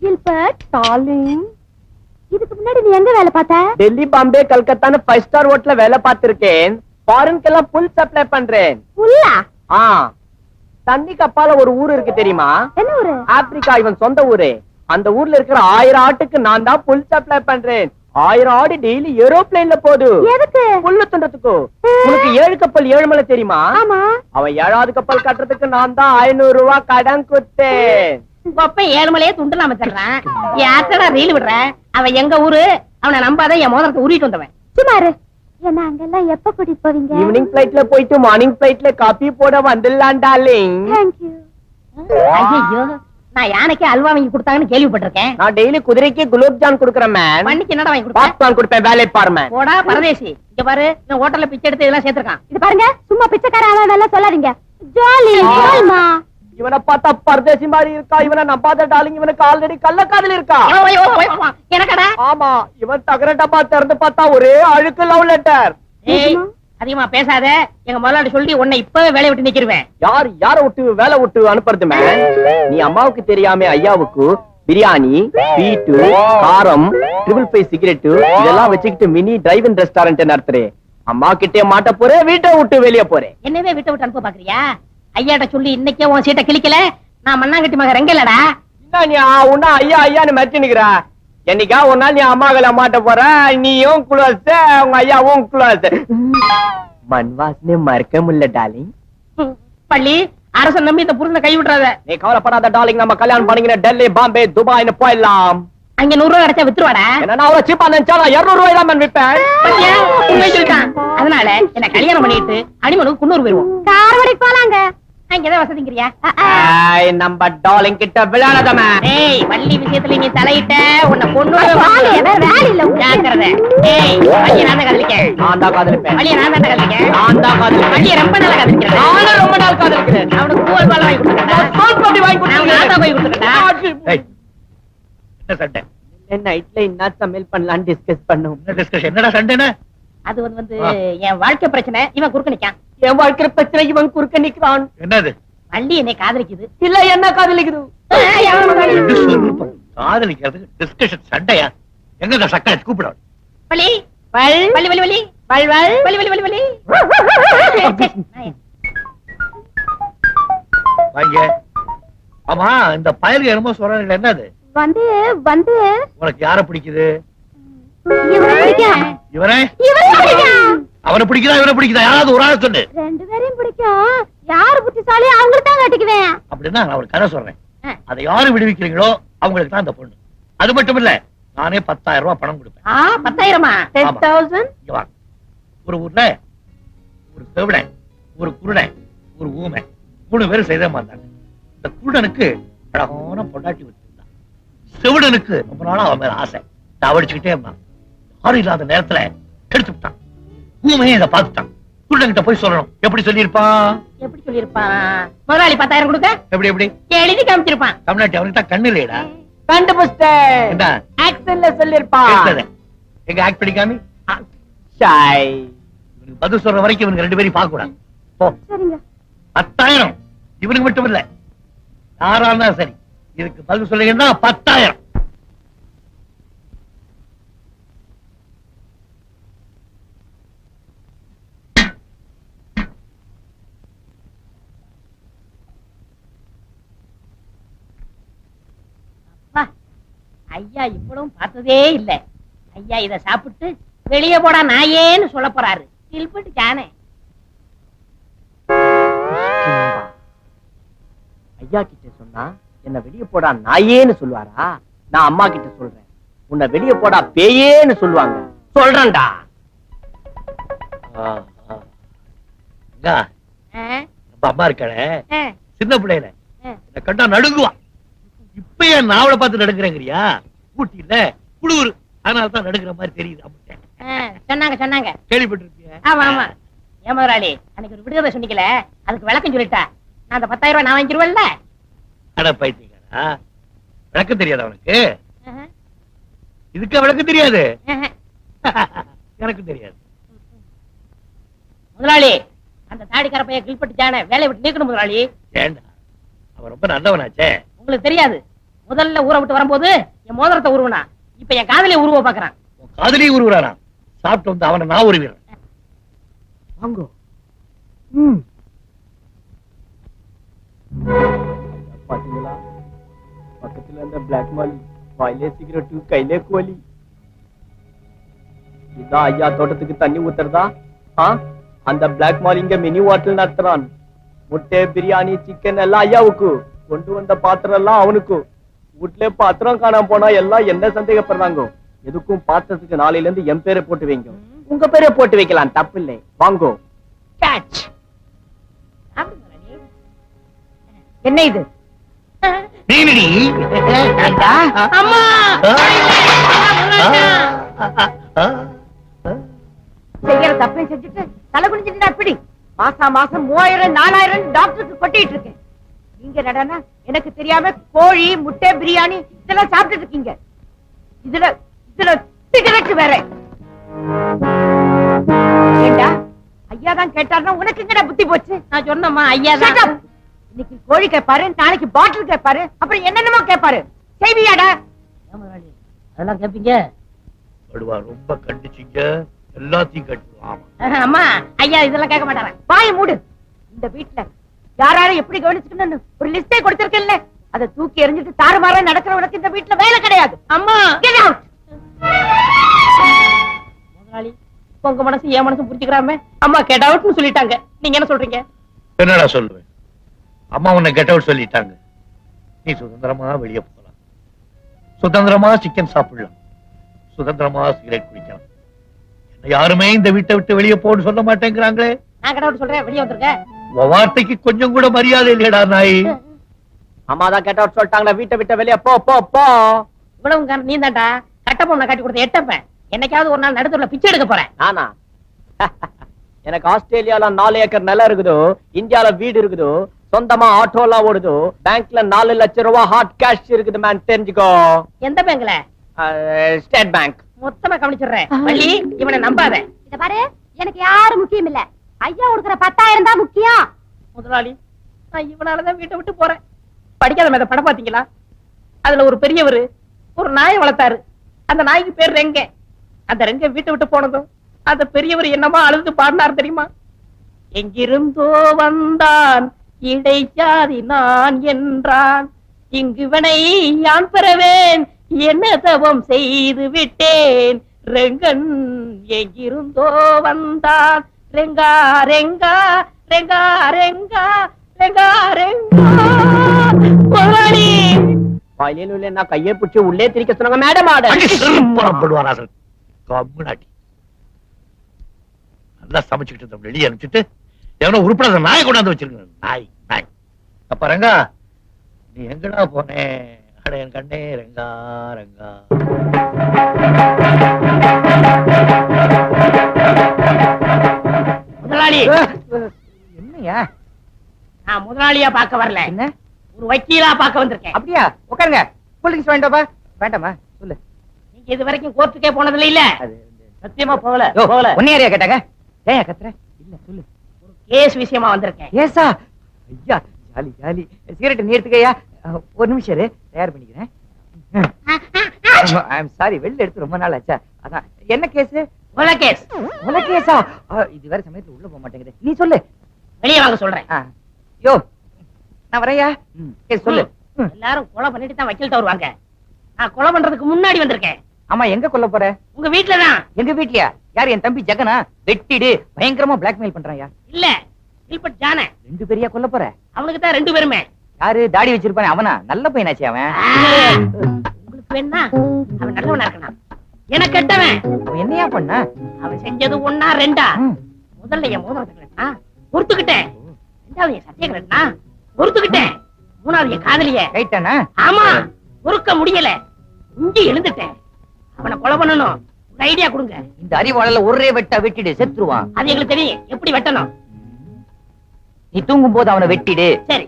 Gilbert darling, இதுக்கு முன்னாடி நீ எங்க வேலை பார்த்த? டெல்லி, பாம்பே, கல்கத்தான்னு 5 ஸ்டார் ஹோட்டல்ல வேலை பார்த்திருக்கேன். ஃபாரின்க்கெல்லாம் புல் சப்ளை பண்றேன். புல்லா? ஆ, தண்ணி கப்பால ஒரு ஊர் இருக்கு தெரியுமா? என்ன ஊரு? ஆப்பிரிக்கா, இவன் சொந்த ஊரு. அந்த ஊர்ல இருக்கிற 1000 ஆட்டுக்கு நான் தான் புல் சப்ளை பண்றேன். 1000 ஆடு டெய்லி ஏரோப்ளேன்ல போகுது. எதுக்கு? புல்லு துண்டத்துக்கு. உனக்கு 7 கப்பல் 7 மலை தெரியுமா? ஆமா. அவன் 7வது கப்பல் கட்டுறதுக்கு நான் தான் 500 ரூபாய் கடன் கொடுத்தேன். அப்ப 7 மலையே துண்டு நாம தர்றான். யார்த்தடா ரீல் விடுற? அவன் எங்க ஊரு, அவனை நம்பாத, என் மோதிரத்தை உருவிட்டு வந்தவன். சுமாரு என்ன அங்கெல்லாம் எப்ப கூட்டிட்டு போவீங்க? ஈவினிங் பிளைட்ல போயிட்டு மார்னிங் பிளைட்ல காபி போட வந்துடலாம் டார்லிங். Thank you. ஐயோ, நான் யானைக்கு அல்வா வாங்கி கொடுத்தாங்கன்னு கேள்விப்பட்டிருக்கேன். நான் டெய்லி குதிரைக்கு குலோப் ஜான் கொடுக்கறேன் மேன். பண்ணிக்கு என்னடா வாங்கி கொடுப்பேன்? பாப்கார்ன் கொடுப்பேன். வேலை பாரு மேன். போடா பரதேசி. இங்க பாரு, இந்த ஹோட்டல்ல பிச்சை எடுத்து இதெல்லாம் சேர்த்திருக்கான். இது பாருங்க, சும்மா பிச்சைக்கார ஆளாதெல்லாம் சொல்லாதீங்க. ஜாலி ஜாலிமா. இவனை பார்த்தா பரதேசி மாதிரி இருக்கா. இவனை நம்பாத டார்லிங். இவனுக்கு ஆல்ரெடி கள்ளக்காதல் இருக்கா. எனக்கடா? ஆமா, இவன் தகர டப்பா திறந்து பார்த்தா ஒரே அழுக்கு லவ் லெட்டர். ஏய், அதிகமா பேசாத. எங்க முதலாளி சொல்லி உன்னை இப்பவே வேலைய விட்டு நிக்கிருவேன். யார விட்டு வேலை விட்டு அனுப்புறது மேன்? நீ அம்மாவுக்கு தெரியாம ஐயாவுக்கு பிரியாணி, ஸ்வீட்டு, காரம், 555 சிகரெட் இதெல்லாம் வச்சுக்கிட்டு மினி டிரைவ் இன் ரெஸ்டாரண்ட் நடத்துறே. அம்மா கிட்டே மாட்ட போறே, வீட்டை விட்டு வெளியே போறேன். என்னவே வீட்டை விட்டு அனுப்ப பாக்குறியா? ஐயாட்ட சொல்லி இன்னைக்கே உன் சீட்டை கிழிக்கல. நான் மண்ணாங்கட்டி மக ரெங்கலடா. என்ன நீ உன்னா ஐயா ஐயான்னு மறைச்சு நிக்கிறா? என்னைக்கா ஒரு நாள் நீ அம்மாக்களை மாட்ட போற. நீயும் குளோஸ், உங்க ஐயாவும் குளோஸ். மண் வாசனை மறக்க முடியல டார்லிங். பள்ளி அரசன் நம்பி இந்த புருஷனை கை விட்டுறாத. நீ கவலைப்படாத டார்லிங். நம்ம கல்யாணம் பண்ணிக்கிற டெல்லி, பாம்பே, துபாய்னு போயிடலாம். அங்க 100 ரூபாய் கிடைச்சா வித்துருவாடா. என்ன அவ்வளவு சீப்பா நினைச்சா 200 ரூபாய் தான் விற்பேன். பாத்தியா? உண்மை சொல்லிட்டான். அதனால என்ன கல்யாணம் பண்ணிட்டு அடிமனுக்கு குன்னூர் போயிருவோம். காரவடைக்கு போலாங்க. அங்கதான் வசதிங்கிறியா? நம்ம டார்லிங் கிட்ட விளையாடாதமே. ஏய், வள்ளி விஷயத்துல நீ தலையிட்ட உன்னை பொண்ணு வாலி, வேலை இல்ல. ஜாக்கிரதை. ஏய், வள்ளிய நான் தான் காதலிக்கேன். நான் தான் காதலிப்பேன். வள்ளிய நான் தான் காதலிக்கேன். நான் தான் காதலிப்பேன். வள்ளிய ரொம்ப நாளா காதலிக்கிறேன். நானும் ரொம்ப நாள் காதலிக்கிறேன். அவனுக்கு பூவல் பாலம் வாங்கி கொடுத்துட்டா. சோல் பாப்பி வாங்கி கொடுத்துருக்கேன். நான் தான் போய் கொடுத்துட்டா. என்ன சண்டை? நைட்ல என்ன சமையல் பண்ணலாம்னு டிஸ்கஸ் பண்ணோம். என்ன டிஸ்கஷன்? என்னடா சண்டைனா? அது வந்து என் வாழ்க்கை பிரச்சனை. இவன் குறுக்க நிக்கான். என் வாழ்க்கை பிரச்சனை இவன் குறுக்க நிக்கிறான். என்னது? வள்ளி என்னை காதலிக்குது. இல்ல என்ன காதலிக்குது? காதலிக்கிறதுக்கு டிஸ்கஷன் சண்டையா? எங்க இந்த சக்கரை கூப்பிட? வள்ளி வள் வள்ளி வள்ளி வள்ளி வள் வள் வள்ளி வள்ளி வள்ளி வள்ளி. வாங்க. ஆமா, இந்த பயலுக்கு என்னமோ சொல்றாங்க. என்னது? வந்து வந்து உனக்கு யார பிடிக்குது? இவனை பிடிக்கும். இவனே? இவனை பிடிக்கும். அவனை பிடிக்குதா இவனை பிடிக்குதா? யாராவது ஒரு ஆள் சொல்லு. 2 பேரையும் பிடிக்கும். யாரு புத்திசாலி அவங்களுக்கு தான் கட்டிக்குவேன். அப்படின்னா நான் ஒரு கதை சொல்றேன். அதை யாரு விடுவிக்கிறீங்களோ அவங்களுக்கு தான் அந்த பொண்ணு. அது மட்டும் இல்ல, நானே 10,000 ரூபாய் பணம் கொடுப்பேன். 10,000? 10,000. இங்க வாங்க. ஒரு ஊர்ல ஒரு செவிடன், ஒரு குருடன், ஒரு ஊமை 3 பேரும் செய்த மாட்டாங்க. இந்த குருடனுக்கு அழகான பொண்டாட்டி வச்சிருந்தான். செவிடனுக்கு ரொம்ப நாளா அவன் மேல ஆசை. தவடிச்சுக்கிட்டே இருந்தான். யாரும் இல்லாத நேரத்துல எடுத்து விட்டான். ஊமையே இதை பார்த்துட்டான். குருடன்கிட்ட போய் சொல்லணும். எப்படி சொல்லியிருப்பான்? எப்படி சொல்லிருப்பான்? முதலாளி 10,000 கொடுக்க எப்படி எப்படி எழுதி காமிச்சிருப்பான். தமிழ்நாட்டு அவனுக்கு தான் கண்ணு இல்லையடா. கண்டுபிடிச்சேன். என்ன ஆக்சன்ல சொல்லிருப்பான். எடுத்தது? எங்க ஆக்ட் பண்ணிக்காமி. ஷாய். இவனுக்கு பதில் சொல்ற வரைக்கும் இவனுக்கு 2 பேரையும் பார்க்க கூடாது. போ. சரிங்க. 10,000 இவனுக்கு மட்டும் இல்ல, யாரா இருந்தா சரி. இதுக்கு பதில் சொல்லுங்கன்னா 10,000. ஐயா இவ்வளவும் பார்த்ததே இல்ல. ஐயா இத சாப்பிட்டு வெளியே போடா நாயேன்னு சொல்ல போறாரு. கில்பர்ட் ஜானே. ஐயா கிட்ட சொன்னா என்ன வெளியே போடா நாயேன்னு சொல்லுவாரா? நான் அம்மா கிட்ட சொல்றேன், உன்னை வெளியே போடா பேயேன்னு சொல்லுவாங்க. சொல்றேன்டா. நம்ம அம்மா இருக்காளே, சின்ன பிள்ளையில இந்த கண்டா நடுங்குவா. இப்ப ஏன் நாவலை பார்த்து நடுங்குறேங்கிறியா? ஊட்டி இல்ல குளிர், அதனால தான் நடுங்குற மாதிரி தெரியுது. சொன்னாங்க சொன்னாங்க. கேள்விப்பட்டிருப்பிய? ஆமா ஆமா. ஏன் முதலாளி அன்னைக்கு ஒரு விடுதலை சொன்னீங்கல, அதுக்கு விளக்கம் சொல்லிட்டா. நான் அந்த 10,000 ரூபாய் நான் வாங்கிடுவேன்ல. அட பைத்தியக்காரா, விளக்கம் தெரியாது அவனுக்கு? இதுக்கு விளக்கம் தெரியாது? எனக்கு தெரியாது. முதலாளி அந்த தாடிக்கார பைய கில்பர்ட் ஜானே வேலையை விட்டு நீக்கணும் முதலாளி. ஏண்டா, அவன் ரொம்ப நல்லவனாச்சே. உங்களுக்கு தெரியாது, முதல்ல ஊரை விட்டு வரும்போது என் மோதிரத்தை உருவனா, இப்ப என் காதலிய உருவ பாக்குறான். காதலி உருவுறானா? சாப்பிட்டு வந்து அவனை நான் உருவிடுறேன். வாங்கோ. பாத்தீங்களா, பக்கத்துல அந்த பிளாக் மாலி, வாயிலே சிகரெட், கையிலே கோலி. இதான் ஐயா தோட்டத்துக்கு தண்ணி ஊத்துறதா? அந்த பிளாக் மாலி இங்க மினி ஹோட்டல் நடத்துறான். முட்டை, பிரியாணி, சிக்கன் எல்லாம் ஐயாவுக்கு. கொண்டு வந்த பாத்திரம் எல்லாம் அவனுக்கு. வீட்டுல பாத்திரம் காணாம போனா எல்லாம் என்ன சந்தேகப்படுறாங்க. எதுக்கும் பாத்திரத்துக்கு நாளையில இருந்து என் பேரை போட்டு வைங்க. உங்க பேரை போட்டு வைக்கலாம், தப்பு இல்லை. வாங்கோ. கேட்ச். என்ன இது? நீனடி? அம்மா! செய்யற தப்பை செஞ்சுட்டு தலை குனிஞ்சுட்டு எப்படி மாசம் 3000 4000 டாக்டருக்கு கொட்டிட்டு இருக்கேன். நீங்க நடனா எனக்கு தெரியாம கோழி, முட்டை, பிரியாணி இதெல்லாம் சாப்பிட்டு இருக்கீங்க. இதுல சிகரெட் வேற. ஏண்டா ஐயா தான் கேட்டாருன்னா உனக்கு எங்கடா புத்தி போச்சு? நான் சொன்னம்மா ஐயா தான். இன்னைக்கு கோழி கேட்பாரு, நாளைக்கு பாட்டில் கேட்பாரு, அப்புறம் என்னென்னமோ கேட்பாரு. செய்வியாடா? அதெல்லாம் கேப்பீங்க? ரொம்ப கண்டிச்சிங்க, எல்லாத்தையும் கட்டுவான். அம்மா ஐயா இதெல்லாம் கேட்க மாட்டாரா? வாயை மூடு. இந்த வீட்டுல யாராரு எப்படி கவனிச்சுக்கணும்னு ஒரு லிஸ்டே கொடுத்திருக்கேன்ல, அதை தூக்கி எறிஞ்சிட்டு தாறுமாறா நடக்கிறவனுக்கு இந்த வீட்டுல வேலை கிடையாது. அம்மா Get out. முதலாளி, உங்க மனசு என் மனசு புரிஞ்சுக்கிறாம அம்மா கெட் அவுட்னு சொல்லிட்டாங்க. நீங்க என்ன சொல்றீங்க? என்னடா சொல்லுவேன்? அம்மா உன்னை கெட் அவுட் சொல்லிட்டாங்க. நீ சுதந்திரமா வெளியே போகலாம், சுதந்திரமா சிக்கன் சாப்பிடலாம், சுதந்திரமா சிகரெட் குடிக்கலாம். என்ன யாருமே இந்த வீட்டை விட்டு வெளியே போன்னு சொல்ல மாட்டேங்கிறாங்களே. நான் கெட் அவுட் சொல்றேன், வெளியே வந்துருங்க. உன் வார்த்தைக்கு கொஞ்சம் கூட மரியாதை இல்லையடா நாய். அம்மா தான் கேட்ட சொல்லிட்டாங்களா, வீட்டை விட்ட வெளியே போ போ போ. இவ்வளவு நீ தான்டா கட்டப்பொண்ணை காட்டி கொடுத்த எட்டப்ப. என்னைக்காவது ஒரு நாள் நடுத்தூர்ல பிச்சை எடுக்க போறேன். நானா? எனக்கு ஆஸ்திரேலியால 4 ஏக்கர் நிலம் இருக்குதோ, இந்தியால வீடு இருக்குதோ, சொந்தமா ஆட்டோ எல்லாம் ஓடுதோ, பேங்க்ல 4 லட்சம் ரூபாய் ஹாட் கேஷ் இருக்குது மேன், தெரிஞ்சுக்கோ. எந்த பேங்க்ல? State bank. மொத்தமா கவனிச்சிடுறேன். வள்ளி, இவனை நம்பாத. இத பாரு, எனக்கு யாரும் முக்கியம் இல்ல. ஐயா கொடுக்கிற 10,000 தான் முக்கியம். முதலாளி, நான் இவனாலதான் வீட்டை விட்டு போறேன். படிக்காத மேத படம் பாத்தீங்களா? அதுல ஒரு பெரியவர் ஒரு நாயை வளர்த்தாரு. அந்த நாய்க்கு பேர் ரெங்க. அந்த ரெங்க வீட்டை விட்டு போனதும் அந்த பெரியவர் என்னமா அழுது பாடினார் தெரியுமா? எங்கிருந்தோ வந்தான் இடைச்சாதி நான் என்றான், இங்குவனை யான் பெறவேன், என்ன தவம் செய்து விட்டேன். ரெங்கன் எங்கிருந்தோ வந்தான், ரெங்கா ரெங்கா ரெங்கா ரெங்கா ரெங்கா ரெங்கா. முதலாளி, வாயிலே உள்ள நான் கையை பிடிச்சி உள்ளே திரிக்க சொன்னாங்க மேடம். நல்லா சமைச்சுக்கிட்டு வெளியே அனுப்பிச்சுட்டு எவனோ உருப்படாத நாயை கொண்டாந்து வச்சிருக்க. நாய் நாய். அப்ப ரங்கா, நீ எங்கடா போனே? அட என் கண்ணே ரங்கா ரங்கா. முதலாளி, என்னையா? நான் முதலாளியா பார்க்க வரல, என்ன ஒரு வக்கீலா பார்க்க வந்திருக்கேன். அப்படியா? உட்காருங்க. போலீஸ் வேண்டாமா? வேண்டாமா சொல்லு. நீங்க இது வரைக்கும் கோர்ட்டுக்கே போனதில்ல இல்ல? சத்தியமா போகல. ஒன்னியாரியா கேட்டாங்க? ஏன் கத்துற? இல்ல சொல்லு. ஒரு கேஸ் விஷயமா வந்திருக்கேன். ஏசா? ஐயா ஜாலி ஜாலி. சிகரெட் நீ எடுத்துக்கயா? ஒரு நிமிஷம் இரு, தயார் பண்ணிக்கிறேன். ஐ அம் சாரி, வெளில எடுத்து ரொம்ப நாள் ஆச்சா. அதான். என்ன கேஸ்? கொலை கேஸ். உன கேஸா? இது வேற சமயத்துல உள்ள போக மாட்டேங்குது. நீ சொல்லு. வெளியே வாங்க சொல்றேன். யோ நான் வரையா? கேஸ் சொல்லு. எல்லாரும் கொலை பண்ணிட்டு தான் வக்கீல்ட்ட வருவாங்க. நான் கொலை பண்றதுக்கு முன்னாடி வந்திருக்கேன். ஆமா, எங்க கொல்ல போற? உங்க வீட்டுலதான். எங்க வீட்லயா? யார்? என் தம்பி ஜெகனா? வெட்டிடு, பயங்கரமா பிளாக்மெயில் பண்றாயா? இல்ல, இல்பட் ஜான. 2 பேரையா கொல்ல போற? அவனுக்கு தான் 2 பேருமே. யாரு? தாடி வச்சிருப்பானே அவனா? நல்ல பையனாச்சு அவன். உங்களுக்கு வேணா அவன் நல்லவனா இருக்கணும். எனக்கு கெட்டவன். அவன் என்னையா பண்ண? அவன் செஞ்சது 1 2. முதல்ல என் மோதிரத்துக்கு பொறுத்துக்கிட்டேன். 2வது என் சத்தியக்கிறா பொறுத்துக்கிட்டேன். 3வது என் காதலிய ரைட்டானா? ஆமா, பொறுக்க முடியல. இஞ்சி எழுந்துட்டேன். அவனை கொலை பண்ணணும். ஒரு ஐடியா கொடுங்க. இந்த அறிவாளல ஒரே வெட்டா வெட்டிடு, செத்துருவான். அது எங்களுக்கு தெரியும் எப்படி வெட்டணும். நீ தூங்கும் போது அவனை வெட்டிடு. சரி.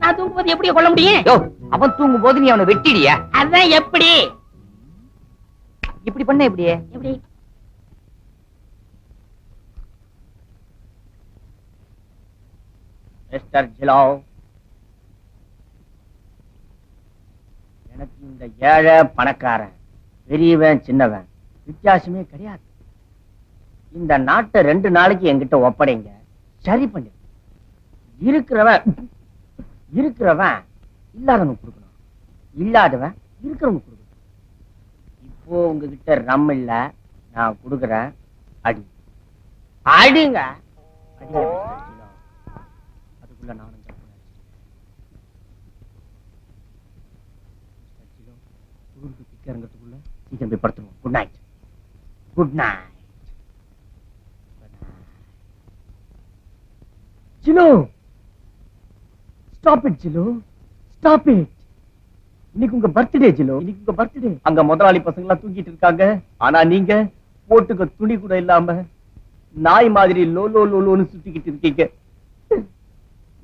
நான் தூங்கும்போது எப்படி கொல்ல முடியும்? யோ, அவன் தூங்கும் போது நீ அவனை வெட்டிடியா? அதான் எப்படி? இப்படி பண்ண எப்படியே? எப்படி? மிஸ்டர் ஜிலாவ், எனக்கு இந்த ஏழை பணக்காரன் பெரியவன் சின்னவன் வித்தியாசமே கிடையாது. இந்த நாட்டை 2 நாளைக்கு என்கிட்ட ஒப்படைங்க, சரி பண்ணு. இருக்கிறவன் இல்லாதவனுக்கு கொடுக்கணும், இல்லாதவன் இருக்கிறவனுக்கு கொடுக்கணும். இப்போ உங்ககிட்ட ரம் இல்ல, நான் கொடுக்குறேன். அடி அடிங்க அடிங்க. அதுக்குள்ள நானும் இறங்கிறதுக்குள்ள சீக்கிரம் போய் படுத்துருவோம். Good night. Good night. Jilu, stop it Jilu, stop it. இன்னைக்கு உங்க பர்த்டே ஜிலு, இன்னைக்கு உங்க பர்த்டே. அங்க முதலாளி பசங்க எல்லாம் தூங்கிட்டு இருக்காங்க, ஆனா நீங்க போட்டுக்க துணி கூட இல்லாம நாய் மாதிரி லோ லோ லோன்னு சுத்திக்கிட்டு இருக்கீங்க.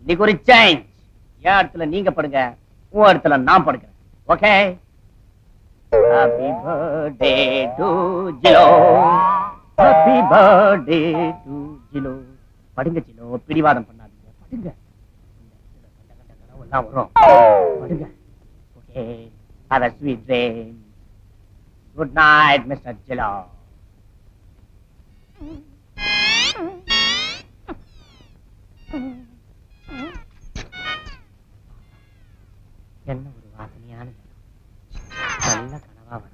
இன்னைக்கு ஒரு சேஞ்ச். என் இடத்துல நீங்க படுங்க, உன் இடத்துல நான் படுக்கிறேன். Okay? Happy birthday to Jilo. Happy birthday to Jilo. படுங்க ஜிலோ, பிடிவாதம் பண்ணாதீங்க, படுங்க. கனவெல்லாம் வரும், படுங்க. Okay, have a sweet dream. Good night, Mr. Jilo. என்ன ஒரு வாசனையான நல்ல கனவா வரும்.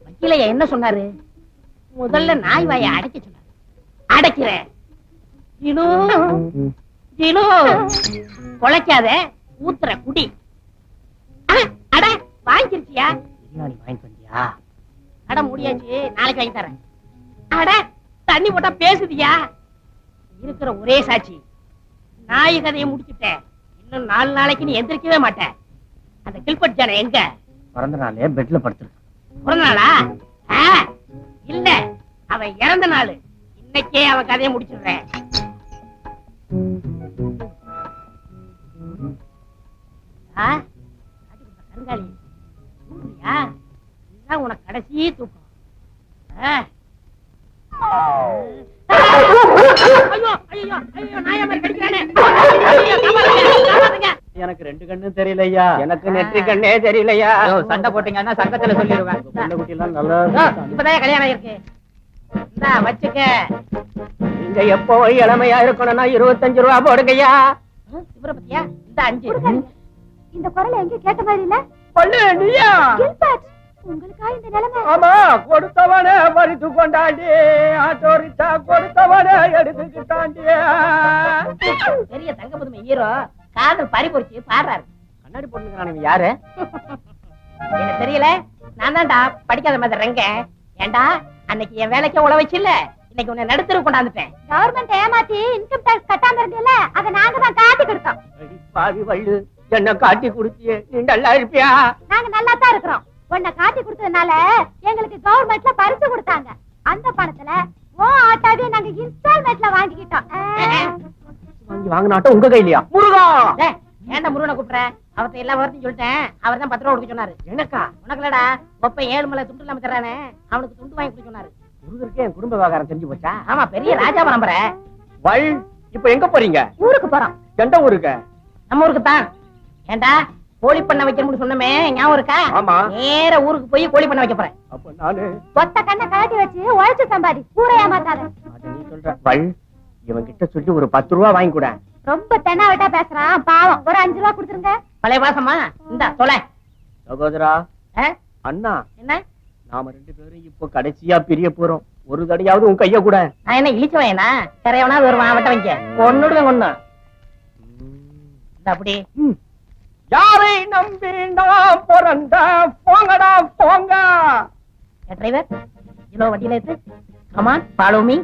வக்கீலையா என்ன சொன்னாரு? முதல்ல நாய் வாயை அடைக்க சொன்னாரு. அடைக்கிறேன். ஜிலு ஜிலு, குலைக்காத, ஊத்துற குடி. அட வாங்கிருச்சியா? பிரியாணி வாங்கிட்டு வந்தியா? அட முடியாச்சு, நாளைக்கு வாங்கி தரேன். அட தண்ணி போட்டா பேசுதியா? இருக்கிற ஒரே சாட்சி, நாய் கதையை முடிச்சுட்டேன். இன்னும் 4 நாளைக்கு நீ எந்திரிக்கவே மாட்டேன். அந்த கில்பட் ஜான எங்க? பிறந்த நாளே பெட்ல படுத்துருக்கான். பிறந்த நாளா? இல்ல, அவன் இறந்த நாள். இன்னைக்கே அவன் கதையை முடிச்சிடுறேன். கருங்காலி தூங்குறியா? இதுதான் உனக்கு கடைசி தூக்கம். எனக்கு 2 கண்ணு தெரியலையா? எனக்கு நெற்றி கண்ணே தெரியலையா? சண்டை போட்டீங்கன்னா சங்கத்துல சொல்லிடுவேன். பொண்ணு குட்டி எல்லாம் நல்லா இப்பதான் கல்யாணம் இருக்கு. இந்தா வச்சுக்க. நீங்க எப்போ இளமையா இருக்கணும்னா 25 ரூபா போடுங்கய்யா. இவரை பத்தியா? இந்த 5. இந்த குரல் எங்க கேட்ட மாதிரி இல்ல? பொண்ணு நீயா? கில்பர்ட், உங்களுக்கா இந்த நிலைமை? ஆமா, கொடுத்தவனே பறித்து கொண்டாண்டி, ஆட்டோரிச்சா கொடுத்தவனே எடுத்துக்கிட்டாண்டி. பெரிய தங்க புதுமை ஹீரோ காதல் பறிபொறிச்சு பாடுறாரு. கண்ணாடி போட்டுக்கிறானு யாரு? எனக்கு தெரியல. நான் தான்டா படிக்காத மாதிரி ரெங்க. ஏண்டா அன்னைக்கு என் வேலைக்கு உழ வச்சு இல்ல, இன்னைக்கு உன்னை நடுத்தரு கொண்டாந்துட்டேன். கவர்மெண்ட் ஏமாத்தி இன்கம் டாக்ஸ் கட்டாம இருந்தீல்ல, அத நாங்க தான் காட்டி கொடுத்தோம். பாவி வள்ளு, என்ன காட்டி குடுத்தியே, நீ நல்லா இருப்பியா? நாங்க நல்லா தான் இருக்கிறோம். உன்னை காட்டி கொடுத்ததுனால எங்களுக்கு கவர்மெண்ட்ல பரிசு கொடுத்தாங்க. அந்த பணத்துல ஓ ஆட்டாவே நாங்க இன்ஸ்டால்மெண்ட்ல வாங்கிக்கிட்டோம். வாங்கினாட்டம் உங்க கையிலயா? முருகா, ஏன்டா முருகனை கூப்பிடுற? அவர்த்த எல்லா வார்த்தையும் சொல்லிட்டேன். அவர் தான் 10 ரூபா கொடுக்க சொன்னாரு. எனக்கா? உனக்குலடா ஒப்ப 7 மலை துண்டு இல்லாம தர்றானே, அவனுக்கு துண்டு வாங்கி கொடுக்க சொன்னாரு. முருகருக்கு என் குடும்ப விவகாரம் தெரிஞ்சு போச்சா? ஆமா, பெரிய ராஜா பரம்பரை. வள், இப்ப எங்க போறீங்க? ஊருக்கு போறோம். எந்த ஊருக்கு? நம்ம ஊருக்கு தான். ஏண்டா கோழி பண்ண வைக்கணும்னு சொன்னமே ஞாபகம் இருக்கா? ஆமா. நேர ஊருக்கு போய் கோழி பண்ண வைக்க போறேன். அப்ப நானு ஒத்த கண்ணை கழட்டி வச்சு உழைச்சு சம்பாதி, ஊரை ஏமாத்தாத. அத நீ சொல்ற. வள், இவன் கிட்ட சொல்லி ஒரு 10 ரூபா வாங்கி கூட. ரொம்ப தென்னாவட்டா பேசுறான், பாவம். ஒரு 5 ரூபா கொடுத்துருங்க. பழைய வாசமா இந்தா தொலை. சகோதரா, அண்ணா, என்ன நாம 2 பேரும் இப்போ கடைசியா பிரிய போறோம். ஒரு தடையாவது உன் கைய கூட. நான் என்ன இழிச்சவனா? கரையவனா வருவான், வட்ட வைக்க கொன்னுடுவேன். கொன்னு அப்படி யாரை நம்பி நான் பிறந்த, போங்கடா போங்க. டிரைவர், இவ்வளோ வண்டியில இருக்கு. Come on, follow me.